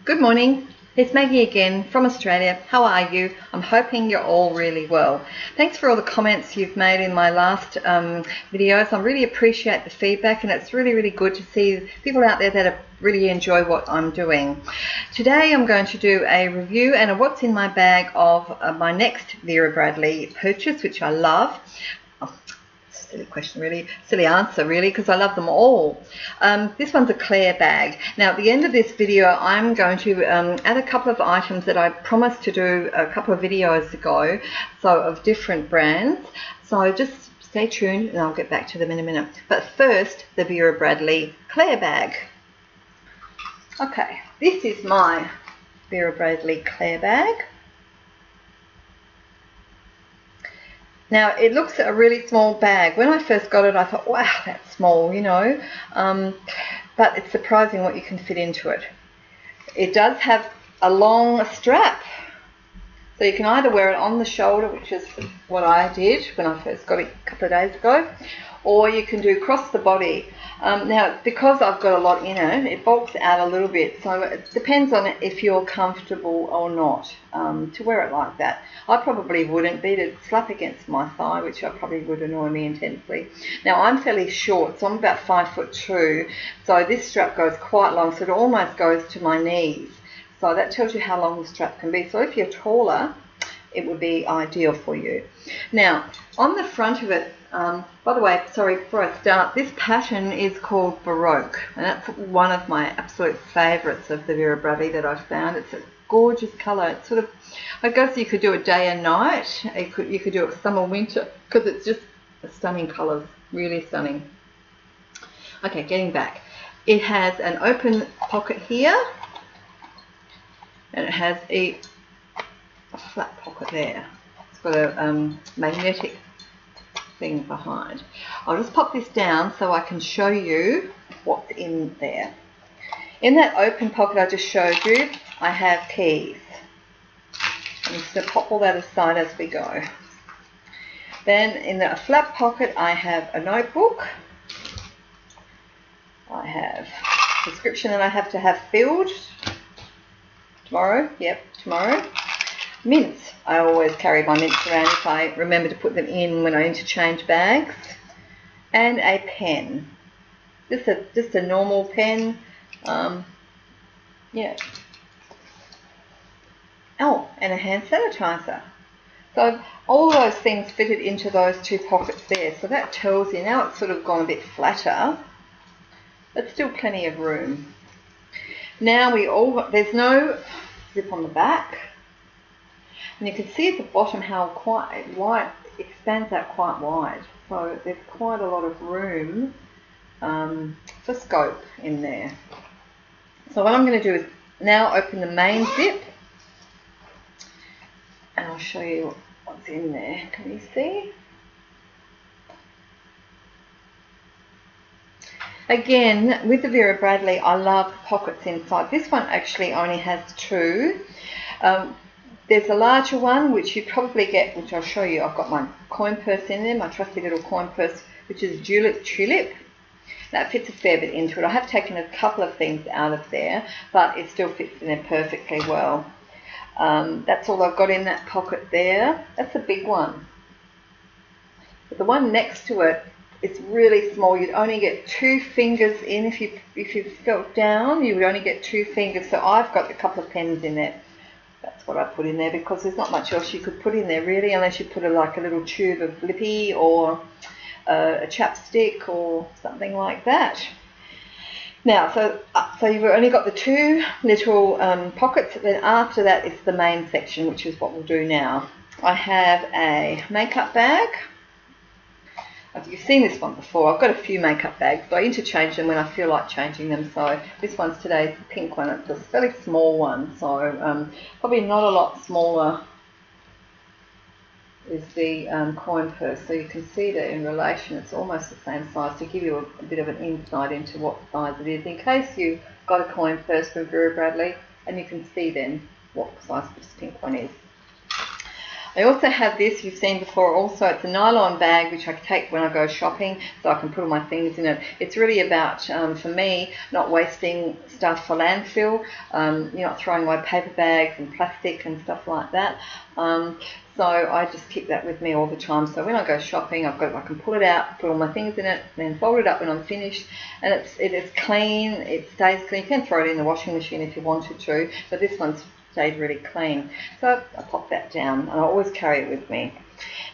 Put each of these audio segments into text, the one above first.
Good morning, it's Maggie again from Australia. How are you? I'm hoping you're all really well. Thanks for all the comments you've made in my last videos. I really appreciate the feedback, and it's really good to see people out there that really enjoy what I'm doing. Today I'm going to do a review and a what's in my bag of my next Vera Bradley purchase, which I love. Silly question really, silly answer really, because I love them all. This one's a Clare bag. Now at the end of this video I'm going to add a couple of items that I promised to do a couple of videos ago, so of different brands. So just stay tuned and I'll get back to them in a minute. But first, the Vera Bradley Clare bag. Okay, this is my Vera Bradley Clare bag. Now, it looks a really small bag. When I first got it, I thought, wow, that's small, you know. But it's surprising what you can fit into it. It does have a long strap. So you can either wear it on the shoulder, which is what I did when I first got it a couple of days ago, or you can do across the body. Now, because I've got a lot in it, it bulks out a little bit, so it depends on if you're comfortable or not to wear it like that. I probably wouldn't, but it'd slap against my thigh, which probably would annoy me intensely. Now, I'm fairly short, so I'm about 5'2", so this strap goes quite long, so it almost goes to my knees. So that tells you how long the strap can be. So if you're taller, it would be ideal for you. Now, on the front of it, by the way, sorry, before I start, this pattern is called Baroque, and that's one of my absolute favourites of the Vera Bradley that I've found. It's a gorgeous colour. It's sort of, I guess you could do it day and night. You could do it summer, winter, because it's just a stunning colour, really stunning. Okay, getting back. It has an open pocket here, and it has a flat pocket there. It's got a magnetic thing behind. I'll just pop this down so I can show you what's in there. In that open pocket I just showed you, I have keys. I'm just going to pop all that aside as we go. Then in the flat pocket I have a notebook. I have a prescription that I have to have filled tomorrow. Yep, tomorrow. Mints. I always carry my mints around if I remember to put them in when I interchange bags. And a pen. Just a normal pen. Yeah. Oh, and a hand sanitizer. So all those things fitted into those two pockets there. So that tells you, now it's sort of gone a bit flatter, but still plenty of room. Now there's no zip on the back. And you can see at the bottom how quite wide, it expands out quite wide. So there's quite a lot of room for scope in there. So what I'm going to do is now open the main zip. And I'll show you what's in there. Can you see? Again, with the Vera Bradley, I love pockets inside. This one actually only has two. There's a larger one, which you probably get, which I'll show you. I've got my coin purse in there, my trusty little coin purse, which is Tulip. That fits a fair bit into it. I have taken a couple of things out of there, but it still fits in there perfectly well. That's all I've got in that pocket there. That's a big one. But the one next to it is really small. You'd only get 2 fingers in. If you felt down, you would only get 2 fingers. So I've got a couple of pens in there. That's what I put in there, because there's not much else you could put in there really, unless you put like a little tube of lippy or a chapstick or something like that. Now, so you've only got the 2 little pockets. Then after that is the main section, which is what we'll do now. I have a makeup bag. You've seen this one before. I've got a few makeup bags, but I interchange them when I feel like changing them. So this one's today's the pink one. It's a fairly small one, so probably not a lot smaller is the coin purse. So you can see that in relation it's almost the same size, to give you a bit of an insight into what size it is, in case you've got a coin purse from Vera Bradley, and you can see then what size this pink one is. I also have this, you've seen before also, it's a nylon bag which I take when I go shopping so I can put all my things in it. It's really about, for me, not wasting stuff for landfill. You're not throwing away paper bags and plastic and stuff like that. So I just keep that with me all the time. So when I go shopping, I can pull it out, put all my things in it, then fold it up when I'm finished. And it is clean, it stays clean. You can throw it in the washing machine if you wanted to, but this one's stayed really clean. So I pop that down and I always carry it with me.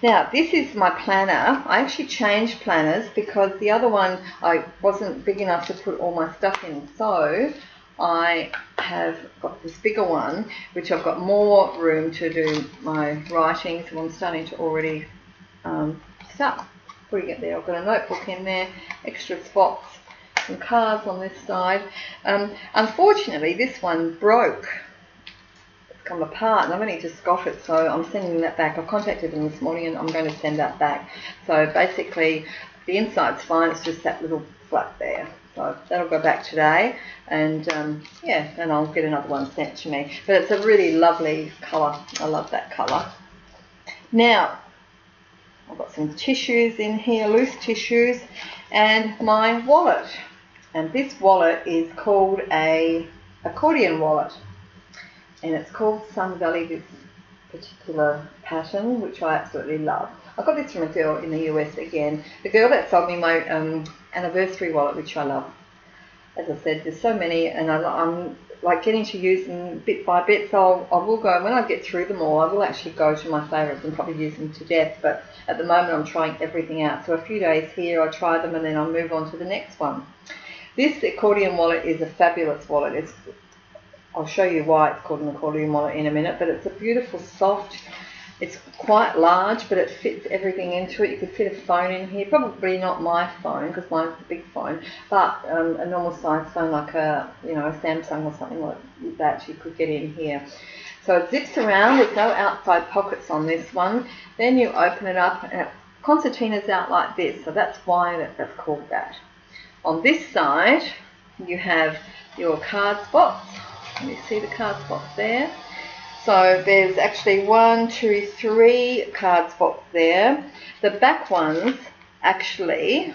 Now this is my planner. I actually changed planners because the other one I wasn't big enough to put all my stuff in. So I have got this bigger one which I've got more room to do my writing, so I'm starting to already start putting it there. I've got a notebook in there, extra spots, some cards on this side. Unfortunately this one broke. Come apart and I've only just got it, so I'm sending that back. I've contacted them this morning and I'm going to send that back. So basically the inside's fine, it's just that little flap there. So that'll go back today, and yeah, and I'll get another one sent to me. But it's a really lovely colour. I love that colour. Now I've got some tissues in here, loose tissues, and my wallet. And this wallet is called a accordion wallet. And it's called Sun Valley, this particular pattern, which I absolutely love. I got this from a girl in the US again. The girl that sold me my anniversary wallet, which I love. As I said, there's so many, and I'm like getting to use them bit by bit, so I will go, when I get through them all, I will actually go to my favourites and probably use them to death. But at the moment I'm trying everything out. So a few days here I try them and then I'll move on to the next one. This accordion wallet is a fabulous wallet. I'll show you why it's called an accordion wallet in a minute, but it's a beautiful, soft, it's quite large, but it fits everything into it. You could fit a phone in here, probably not my phone, because mine's a big phone, but a normal size phone like a Samsung or something like that you could get in here. So it zips around, there's no outside pockets on this one. Then you open it up, and concertina's out like this, so that's why that's called that. On this side, you have your card spots. You see the card spots there. So there's actually 1, 2, 3 card spots there. The back ones actually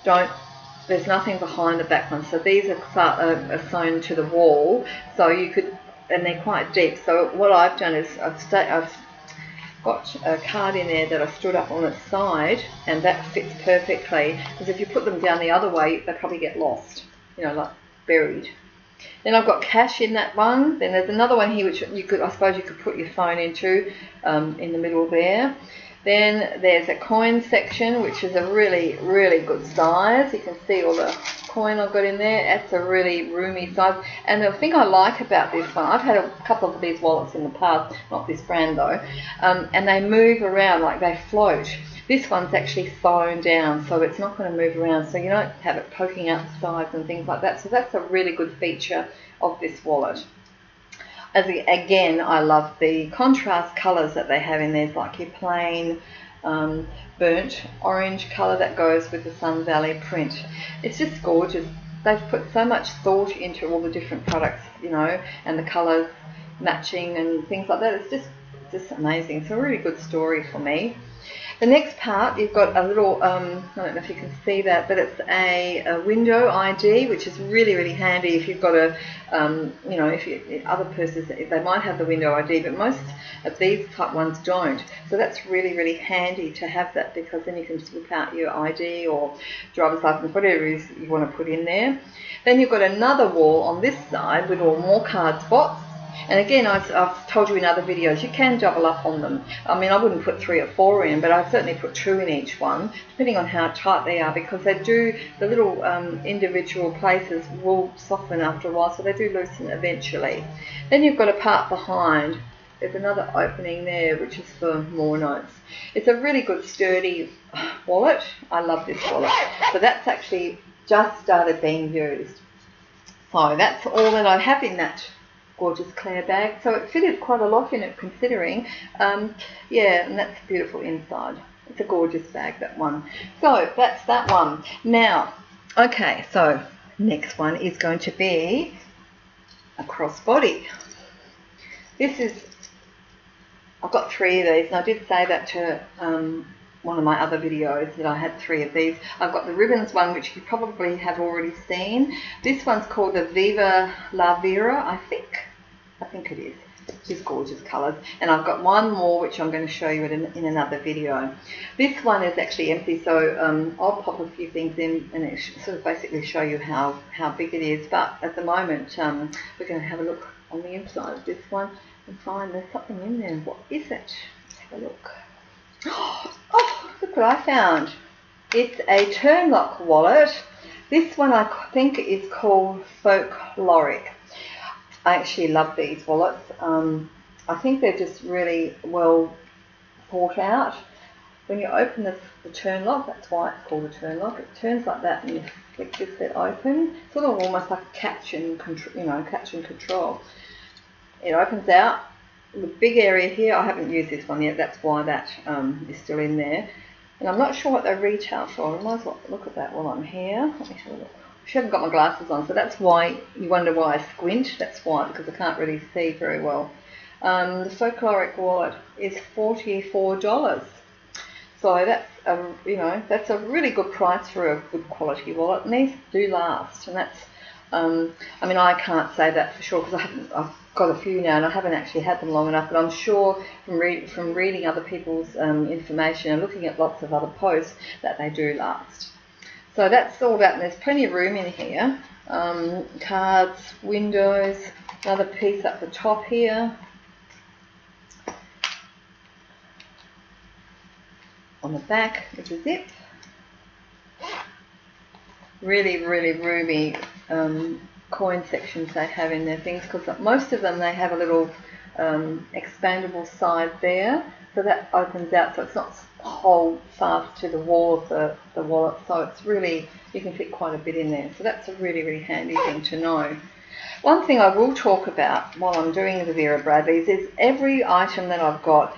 there's nothing behind the back ones. So these are sewn to the wall. So you could, and they're quite deep. So what I've done is I've got a card in there that I stood up on its side, and that fits perfectly. Because if you put them down the other way, they probably get lost, like buried. Then I've got cash in that one. Then there's another one here which I suppose you could put your phone into in the middle there. Then there's a coin section, which is a really, really good size. You can see all the coin I've got in there. That's a really roomy size. And the thing I like about this one, I've had a couple of these wallets in the past, not this brand though, and they move around like they float. This one's actually sewn down, so it's not going to move around, so you don't have it poking out the sides and things like that. So that's a really good feature of this wallet. Again, I love the contrast colours that they have in there. It's like your plain burnt orange colour that goes with the Sun Valley print. It's just gorgeous. They've put so much thought into all the different products, and the colours matching and things like that. It's just amazing. It's a really good story for me. The next part, you've got a little, I don't know if you can see that, but it's a window ID, which is really, really handy if you've got a, if other purses, they might have the window ID, but most of these type ones don't. So that's really, really handy to have that, because then you can just whip out your ID or driver's license, whatever it is you want to put in there. Then you've got another wall on this side with all more card spots. And again, I've told you in other videos, you can double up on them. I mean, I wouldn't put 3 or 4 in, but I certainly put 2 in each one, depending on how tight they are, because they do, the little individual places will soften after a while, so they do loosen eventually. Then you've got a part behind. There's another opening there, which is for more notes. It's a really good, sturdy wallet. I love this wallet. So that's actually just started being used. So that's all that I have in that gorgeous Clare bag. So it fitted quite a lot in it, considering. Yeah, and that's beautiful inside. It's a gorgeous bag, that one. So that's that one. Now, okay, so next one is going to be a crossbody. This is I've got 3 of these, and I did say that to one of my other videos that I had 3 of these. I've got the ribbons one, which you probably have already seen. This one's called the Viva La Vera, I think it is. Just gorgeous colours. And I've got one more which I'm going to show you in another video. This one is actually empty, so I'll pop a few things in and sort of basically show you how big it is. But at the moment we're going to have a look on the inside of this one and find there's something in there. What is it? Let's have a look. Oh, look what I found. It's a turn lock wallet. This one I think is called Folkloric. I actually love these wallets. I think they're just really well thought out. When you open the turn lock, that's why it's called a turn lock. It turns like that, and you flick this bit open, sort of almost like a catch and control. It opens out. The big area here, I haven't used this one yet. That's why that is still in there. And I'm not sure what they retail for. I might as well look at that while I'm here. Let me have a look. I haven't got my glasses on, so that's why you wonder why I squint. That's why, because I can't really see very well. The Folkloric wallet is $44. So that's a really good price for a good quality wallet, and these do last. And that's, I mean, I can't say that for sure because I've got a few now and I haven't actually had them long enough. But I'm sure from reading other people's information and looking at lots of other posts that they do last. So that's all that, and there's plenty of room in here. Cards, windows, another piece up the top here. On the back is a zip. Really, really roomy coin sections they have in their things, because most of them they have a little expandable side there, so that opens out, so it's not hold fast to the wall of the wallet, so it's really, you can fit quite a bit in there. So that's a really, really handy thing to know. One thing I will talk about while I'm doing the Vera Bradleys is every item that I've got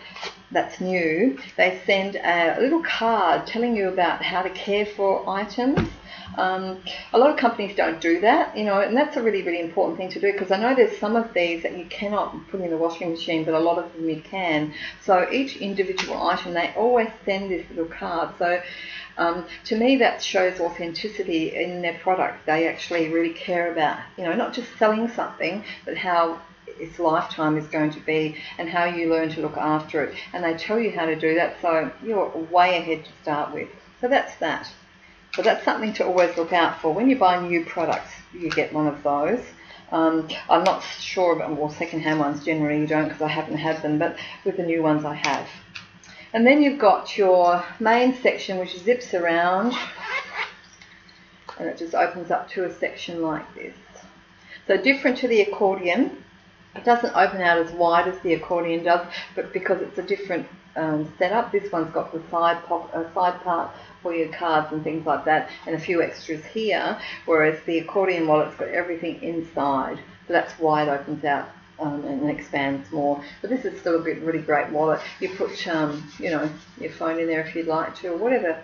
that's new, they send a little card telling you about how to care for items. A lot of companies don't do that, and that's a really, really important thing to do, because I know there's some of these that you cannot put in the washing machine, but a lot of them you can. So each individual item, they always send this little card. So to me, that shows authenticity in their product. They actually really care about, not just selling something, but how its lifetime is going to be and how you learn to look after it. And they tell you how to do that, so you're way ahead to start with. So that's that. So that's something to always look out for. When you buy new products, you get one of those. I'm not sure about, well, second-hand ones generally you don't, because I haven't had them, but with the new ones I have. And then you've got your main section, which zips around, and it just opens up to a section like this. So different to the accordion, it doesn't open out as wide as the accordion does, but because it's a different setup, this one's got the side part for your cards and things like that, and a few extras here, whereas the accordion wallet's got everything inside, so that's why it opens out and expands more. But this is still a really great wallet. You put your phone in there if you'd like to, or whatever,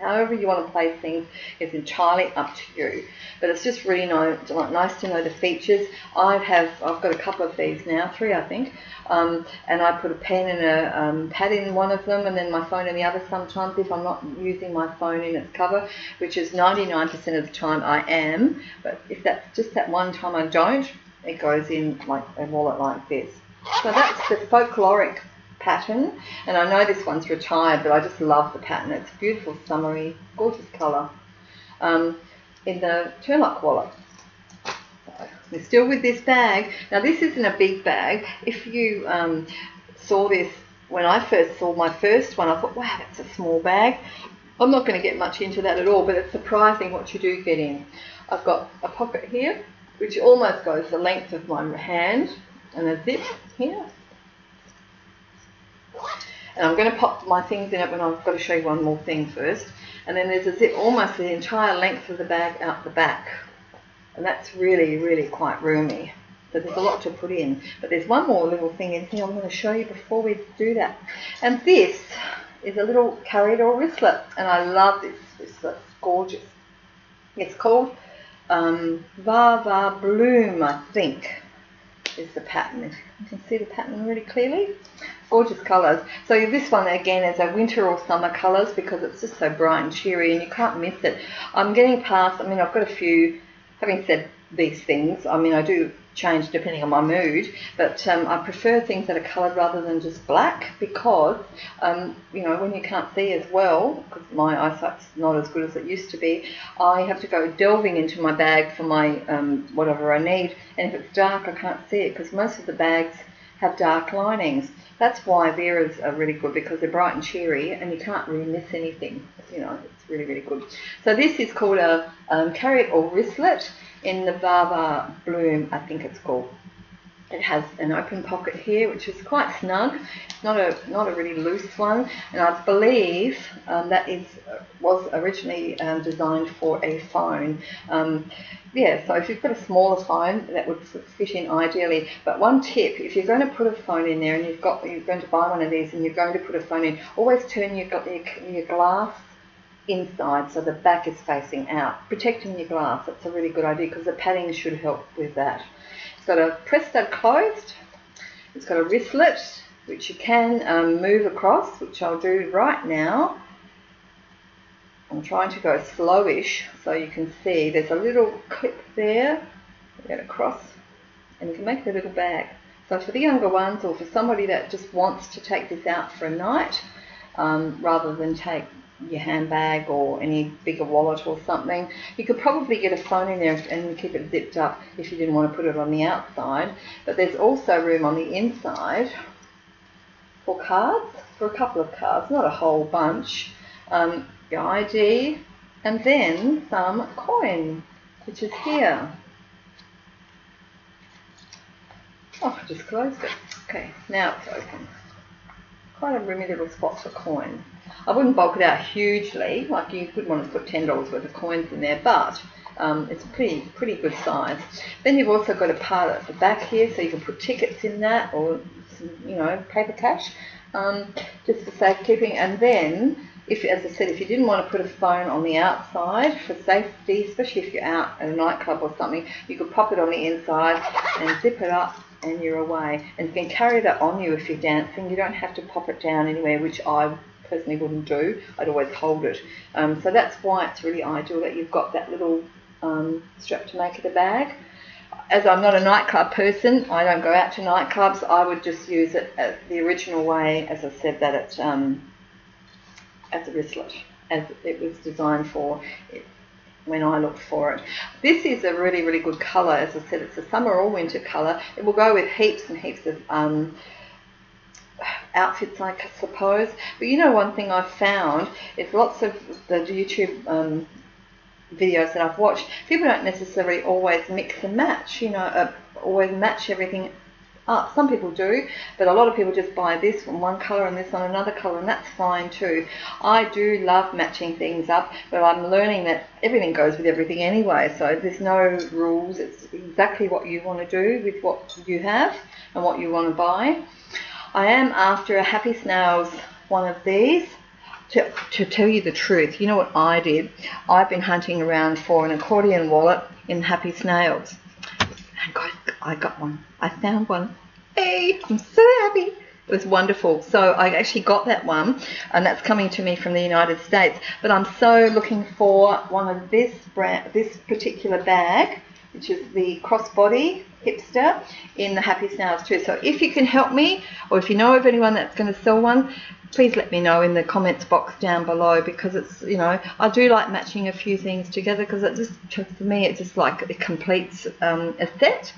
however you want to place things is entirely up to you. But it's just really nice to know the features. I've got a couple of these now, 3 I think, and I put a pen and a pad in one of them, and then my phone in the other sometimes if I'm not using my phone in its cover, which is 99% of the time I am. But if that's just that one time I don't, it goes in like a wallet like this. So that's the Folkloric pattern, and I know this one's retired, but I just love the pattern. It's beautiful, summery, gorgeous colour in the turn-lock wallet. So we're still with this bag. Now this isn't a big bag. If you saw this when I first saw my first one, I thought, wow, that's a small bag. I'm not going to get much into that at all, but it's surprising what you do get in. I've got a pocket here, which almost goes the length of my hand, and a zip here. And I'm going to pop my things in it, but I've got to show you one more thing first. And then there's a zip almost the entire length of the bag out the back. And that's really, really quite roomy. So there's a lot to put in. But there's one more little thing in here I'm going to show you before we do that. And this is a little carried-or wristlet. And I love this wristlet. It's gorgeous. It's called Va Va Bloom, I think. is the pattern. If you can see the pattern really clearly. Gorgeous colours. So this one again is a winter or summer colours because it's just so bright and cheery and you can't miss it. I'm getting past, I mean, I've got a few, having said these things, I mean, I do change depending on my mood, but I prefer things that are coloured rather than just black because, you know, when you can't see as well, because my eyesight's not as good as it used to be, I have to go delving into my bag for my whatever I need, and if it's dark I can't see it because most of the bags have dark linings. That's why Vera's are really good because they're bright and cheery and you can't really miss anything. You know, it's really, really good. So this is called a carrot or wristlet in the Baba Bloom, I think it's called. It has an open pocket here, which is quite snug. It's not a really loose one, and I believe that was originally designed for a phone. Yeah, so if you've got a smaller phone, that would fit in ideally. But one tip, if you're going to put a phone in there and you're going to buy one of these and you're going to put a phone in, always turn your glass inside so the back is facing out, protecting your glass. That's a really good idea because the padding should help with that. It's got a press stud closed, it's got a wristlet which you can move across, which I'll do right now. I'm trying to go slowish so you can see there's a little clip there, get across, and you can make a little bag. So for the younger ones or for somebody that just wants to take this out for a night rather than take your handbag or any bigger wallet or something, you could probably get a phone in there and keep it zipped up if you didn't want to put it on the outside. But there's also room on the inside for cards, for a couple of cards, not a whole bunch, your ID, and then some coin, which is here. Oh, I just closed it. Okay, now it's open. Quite a roomy little spot for coin. I wouldn't bulk it out hugely, like you could want to put $10 worth of coins in there, but it's pretty good size. Then you've also got a part at the back here, so you can put tickets in that or some, you know, paper cash, just for safekeeping. And then, as I said, if you didn't want to put a phone on the outside for safety, especially if you're out at a nightclub or something, you could pop it on the inside and zip it up and you're away. And you can carry that on you if you're dancing. You don't have to pop it down anywhere, which I personally wouldn't do. I'd always hold it. So that's why it's really ideal that you've got that little strap to make it a bag. As I'm not a nightclub person, I don't go out to nightclubs, I would just use it the original way, as I said, that it's as a wristlet, as it was designed for when I looked for it. This is a really, really good colour. As I said, it's a summer or winter colour. It will go with heaps and heaps of outfits, I suppose. But you know, one thing I've found is lots of the YouTube videos that I've watched, people don't necessarily always mix and match, you know, always match everything up. Some people do, but a lot of people just buy this on one colour and this on another colour, and that's fine too. I do love matching things up, but I'm learning that everything goes with everything anyway, so there's no rules. It's exactly what you want to do with what you have and what you want to buy. I am after a Happy Snails one of these. To tell you the truth, you know what I did? I've been hunting around for an accordion wallet in Happy Snails. And guys, I got one. I found one. Hey, I'm so happy. It was wonderful. So I actually got that one, and that's coming to me from the United States. But I'm so looking for one of this particular bag, which is the crossbody hipster in the Happy Snails too. So if you can help me, or if you know of anyone that's going to sell one, please let me know in the comments box down below, because it's, you know, I do like matching a few things together, because it just, for me, it just like it completes a set.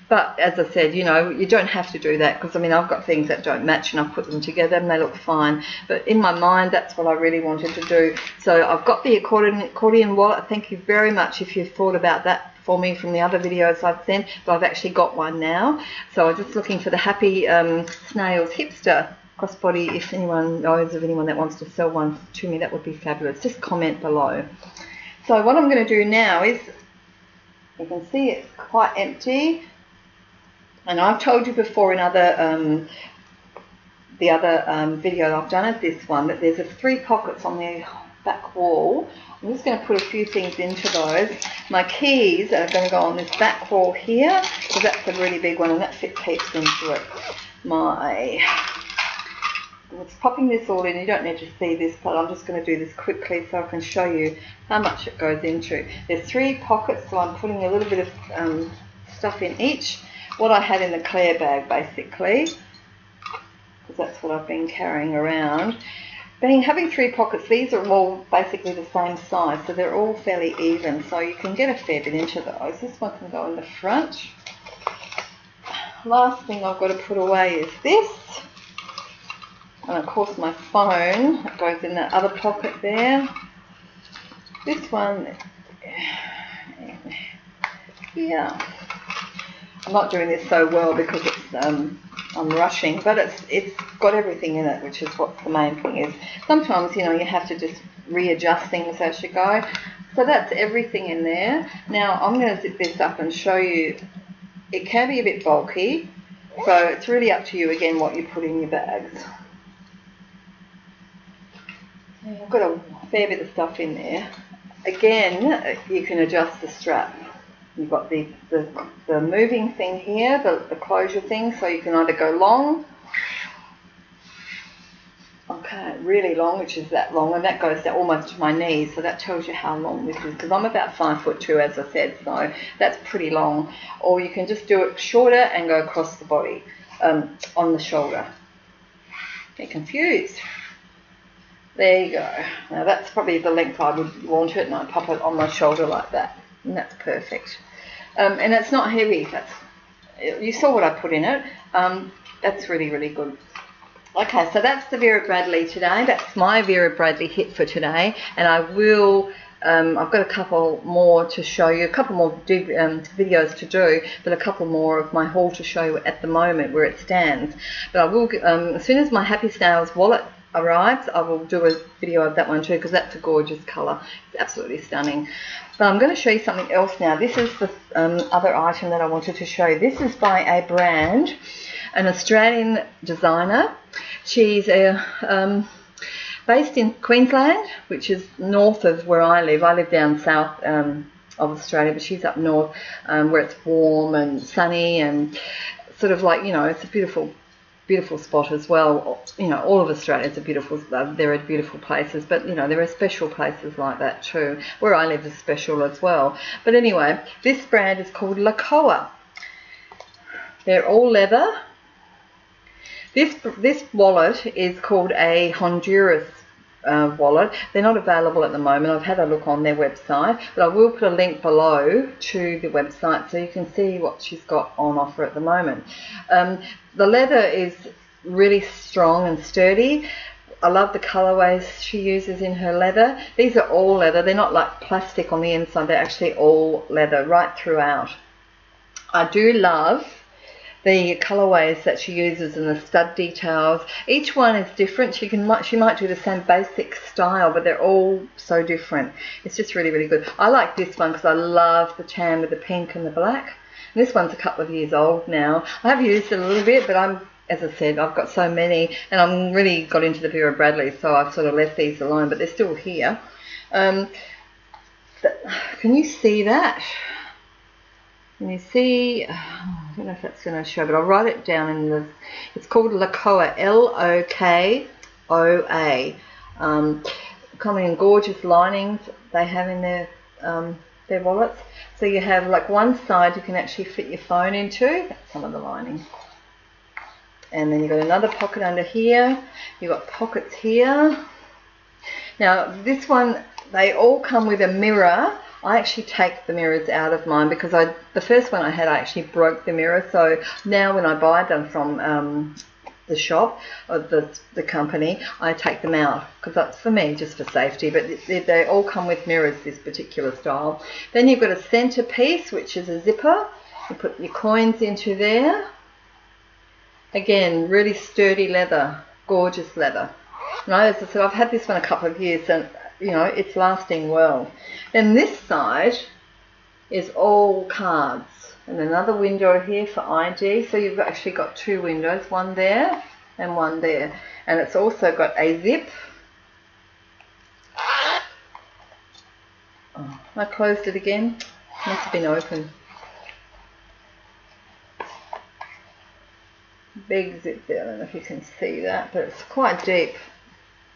But as I said, you know, you don't have to do that, because I mean, I've got things that don't match and I've put them together and they look fine. But in my mind, that's what I really wanted to do. So I've got the accordion wallet. Thank you very much if you've thought about that for me from the other videos I've sent, but I've actually got one now. So I'm just looking for the Happy Snails hipster crossbody. If anyone knows of anyone that wants to sell one to me, that would be fabulous. Just comment below. So what I'm going to do now is, you can see it's quite empty, and I've told you before in the other video I've done of this one that there's 3 pockets on the back wall. I'm just going to put a few things into those. My keys are going to go on this back wall here, because that's a really big one and that fits heaps into it. It's popping this all in. You don't need to see this, but I'm just going to do this quickly so I can show you how much it goes into. There's 3 pockets, so I'm putting a little bit of stuff in each. What I had in the Clare bag, basically, because that's what I've been carrying around. Having 3 pockets, these are all basically the same size, so they're all fairly even, so you can get a fair bit into those. This one can go in the front. Last thing I've got to put away is this. And of course my phone goes in that other pocket there. This one, yeah. I'm not doing this so well because it's I'm rushing, but it's got everything in it, which is what the main thing is. Sometimes, you know, you have to just readjust things as you go. So that's everything in there. Now I'm going to zip this up and show you. It can be a bit bulky, so it's really up to you again what you put in your bags. I've got a fair bit of stuff in there. Again, you can adjust the strap. You've got the moving thing here, the closure thing, so you can either go long, okay, really long, which is that long, and that goes down almost to my knees, so that tells you how long this is, because I'm about 5'2", as I said, so that's pretty long. Or you can just do it shorter and go across the body, on the shoulder. Get confused. There you go. Now that's probably the length I would want it, and I pop it on my shoulder like that. And that's perfect. And it's not heavy. You saw what I put in it. That's really, really good. Okay, so that's the Vera Bradley today. That's my Vera Bradley hit for today. And I will, I've got a couple more to show you, a couple more videos to do, but a couple more of my haul to show you at the moment where it stands. But I will, as soon as my Happy Snails wallet arrives, I will do a video of that one too, because that's a gorgeous colour. It's absolutely stunning. But I'm going to show you something else now. This is the other item that I wanted to show you. This is by a brand, an Australian designer. She's based in Queensland, which is north of where I live. I live down south of Australia, but she's up north, where it's warm and sunny and sort of like, you know, it's a beautiful spot as well. You know, all of Australia is a beautiful, there are beautiful places, but you know, there are special places like that too. Where I live is special as well. But anyway, this brand is called Lokoa. They're all leather. This wallet is called a Honduras wallet. They're not available at the moment. I've had a look on their website, but I will put a link below to the website so you can see what she's got on offer at the moment. The leather is really strong and sturdy. I love the colorways she uses in her leather. These are all leather. They're not like plastic on the inside. They're actually all leather right throughout. I do love the colorways that she uses and the stud details. Each one is different. She might do the same basic style, but they're all so different. It's just really, really good. I like this one because I love the tan with the pink and the black. And this one's a couple of years old now. I have used it a little bit, but as I said, I've got so many, and I'm really got into the Vera Bradley, so I've sort of left these alone, but they're still here. Can you see that? Can you see? I don't know if that's going to show, but I'll write it down in the. It's called Lokoa, L-O-K-O-A. Coming in gorgeous linings they have in their wallets. So you have like one side you can actually fit your phone into. That's some of the lining. And then you've got another pocket under here. You've got pockets here. Now this one, they all come with a mirror. I actually take the mirrors out of mine because the first one I had, I actually broke the mirror. So now when I buy them from the shop or the company, I take them out because that's for me, just for safety. But they all come with mirrors, this particular style. Then you've got a center piece, which is a zipper. You put your coins into there. Again, really sturdy leather, gorgeous leather. And as I said, I've had this one a couple of years and you know, it's lasting well. Then this side is all cards. And another window here for ID. So you've actually got two windows, one there and one there. And it's also got a zip. I closed it again. Must have been open. Big zip there. I don't know if you can see that, but it's quite deep.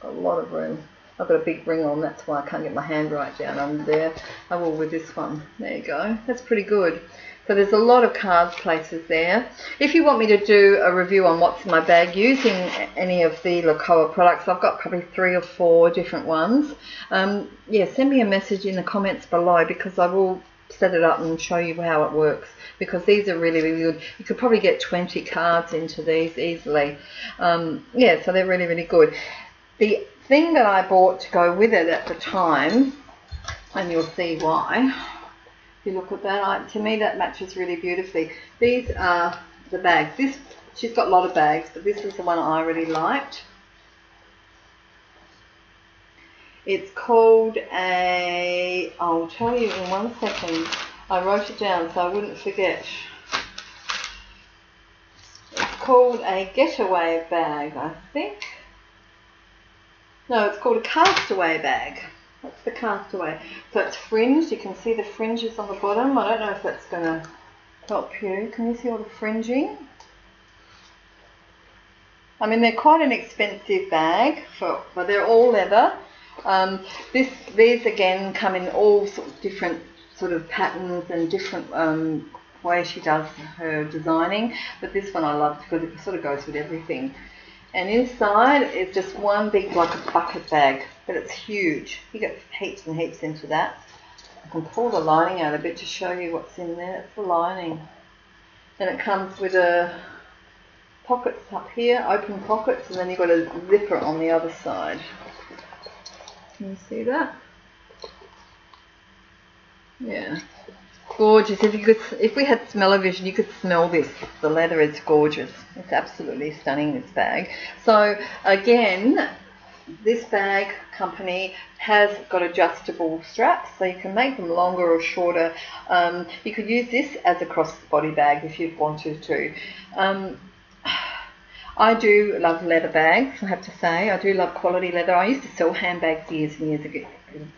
Got a lot of room. I've got a big ring on, that's why I can't get my hand right down under there. I will with this one. There you go. That's pretty good. So there's a lot of card places there. If you want me to do a review on what's in my bag using any of the Lokoa products, I've got probably 3 or 4 different ones. Yeah, send me a message in the comments below, because I will set it up and show you how it works, because these are really, really good. You could probably get 20 cards into these easily. Yeah, so they're really, really good. The thing that I bought to go with it at the time, and you'll see why. You look at that, to me that matches really beautifully. These are the bags. She's got a lot of bags, but this is the one I really liked. It's called I'll tell you in 1 second. I wrote it down so I wouldn't forget. It's called a getaway bag, I think. No, it's called a castaway bag. That's the castaway. So it's fringed. You can see the fringes on the bottom. I don't know if that's going to help you. Can you see all the fringing? I mean, they're quite an expensive bag, but they're all leather. These again come in all sorts of different sort of patterns and different ways she does her designing. But this one I love because it sort of goes with everything. And inside is just one big, like a bucket bag, but it's huge. You get heaps and heaps into that. I can pull the lining out a bit to show you what's in there. It's the lining. And it comes with a pockets up here, open pockets, and then you've got a zipper on the other side. Can you see that? Yeah. Gorgeous. If we had smell-o-vision, you could smell this. The leather is gorgeous. It's absolutely stunning, this bag. So again, this bag company has got adjustable straps, so you can make them longer or shorter. You could use this as a cross-body bag if you wanted to. I do love leather bags, I have to say. I do love quality leather. I used to sell handbags years and years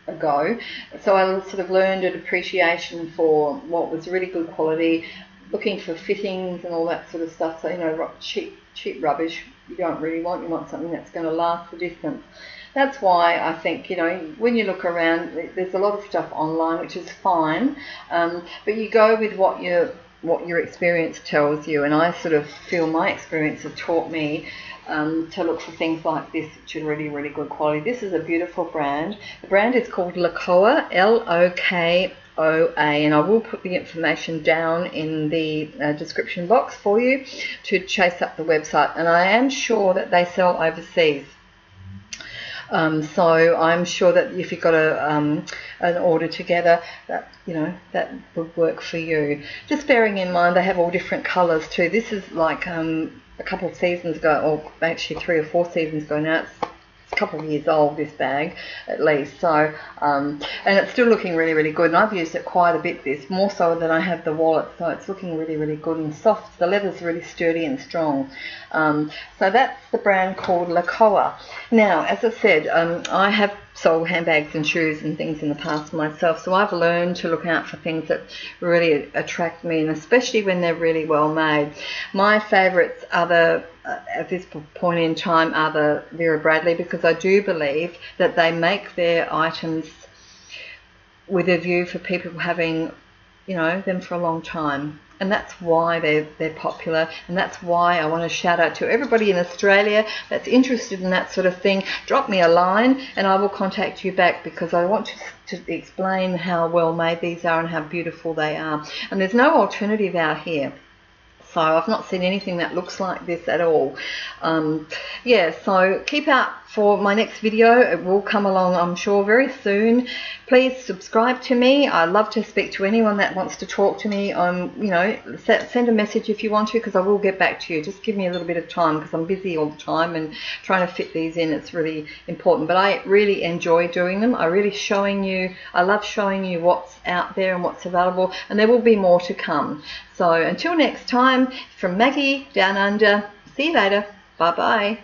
ago, so I sort of learned an appreciation for what was really good quality, looking for fittings and all that sort of stuff. So, you know, cheap rubbish you don't really want. You want something that's going to last the distance. That's why I think, you know, when you look around, there's a lot of stuff online, which is fine, but you go with what your experience tells you, and I sort of feel my experience has taught me to look for things like this, which are really, really good quality. This is a beautiful brand. The brand is called Lokoa, L-O-K-O-A, and I will put the information down in the description box for you to chase up the website, and I am sure that they sell overseas. So I'm sure that if you've got an order together, that, you know, that would work for you. Just bearing in mind they have all different colours too. This is like a couple of seasons ago, or actually 3 or 4 seasons ago now. It's a couple of years old, this bag at least. So and it's still looking really, really good. And I've used it quite a bit, this, more so than I have the wallet. So it's looking really, really good and soft. The leather's really sturdy and strong. So that's the brand called Lokoa. Now, as I said, I have sold handbags and shoes and things in the past myself, so I've learned to look out for things that really attract me, and especially when they're really well made. My favourites are at this point in time are the Vera Bradley, because I do believe that they make their items with a view for people having, you know, them for a long time. And that's why they're popular, and that's why I want to shout out to everybody in Australia that's interested in that sort of thing. Drop me a line and I will contact you back, because I want to explain how well made these are and how beautiful they are. And there's no alternative out here. So I've not seen anything that looks like this at all. Yeah, so keep out for my next video. It will come along, I'm sure, very soon. Please subscribe to me. I love to speak to anyone that wants to talk to me. You know, send a message if you want to, because I will get back to you. Just give me a little bit of time, because I'm busy all the time and trying to fit these in. It's really important. But I really enjoy doing them. I love showing you what's out there and what's available, and there will be more to come. So until next time, from Maggie Down Under, see you later. Bye bye.